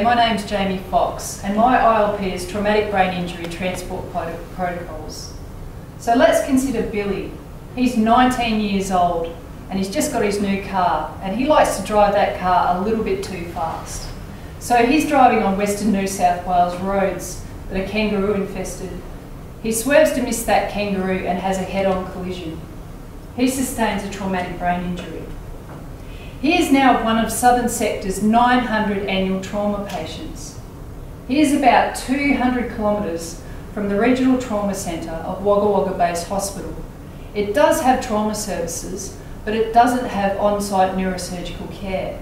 my name's Jaime Fox and my ILP is Traumatic Brain Injury Transport Protocols. So let's consider Billy. He's 19 years old and he's just got his new car and he likes to drive that car a little bit too fast. So he's driving on Western New South Wales roads that are kangaroo infested. He swerves to miss that kangaroo and has a head-on collision. He sustains a traumatic brain injury. He is now one of Southern Sector's 900 annual trauma patients. He is about 200 kilometres from the Regional Trauma Centre of Wagga Wagga Base Hospital. It does have trauma services, but it doesn't have on-site neurosurgical care.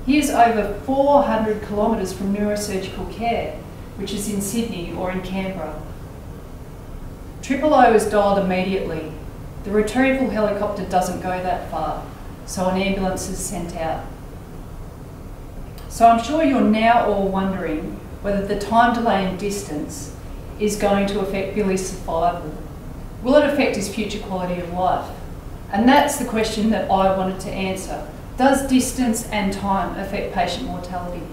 He is over 400 kilometres from neurosurgical care, which is in Sydney or in Canberra. O is dialled immediately. The retrieval helicopter doesn't go that far, so an ambulance is sent out. So I'm sure you're now all wondering whether the time delay and distance is going to affect Billy's survival. Will it affect his future quality of life? And that's the question that I wanted to answer. Does distance and time affect patient mortality?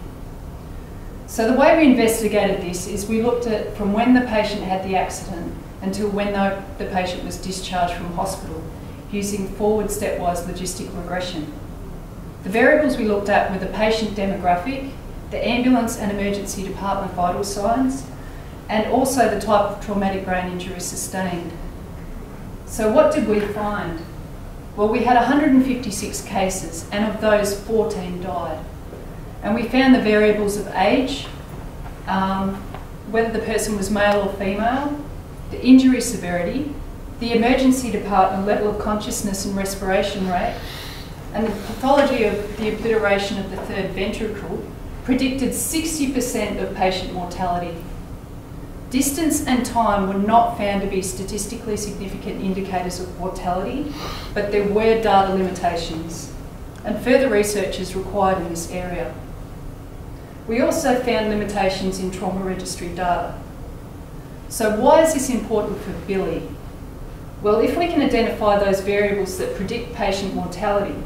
So the way we investigated this is we looked at from when the patient had the accident until when the patient was discharged from hospital, using forward stepwise logistic regression. The variables we looked at were the patient demographic, the ambulance and emergency department vital signs, and also the type of traumatic brain injury sustained. So what did we find? Well, we had 156 cases, and of those, 14 died. And we found the variables of age, whether the person was male or female, the injury severity, the emergency department level of consciousness and respiration rate, and the pathology of the obliteration of the third ventricle predicted 60% of patient mortality. Distance and time were not found to be statistically significant indicators of mortality, but there were data limitations, and further research is required in this area. We also found limitations in trauma registry data. So why is this important for Billy? Well, if we can identify those variables that predict patient mortality,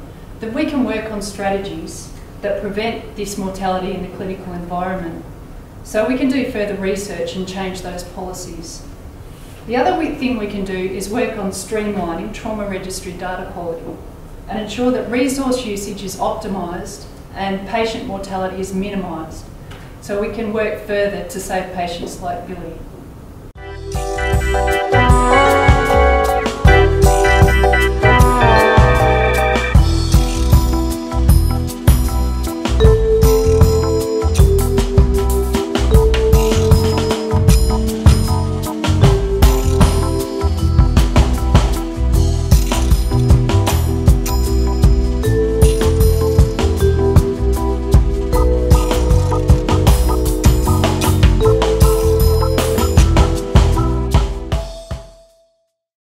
then we can work on strategies that prevent this mortality in the clinical environment. So we can do further research and change those policies. The other thing we can do is work on streamlining trauma registry data quality and ensure that resource usage is optimised and patient mortality is minimised, so we can work further to save patients like Billy.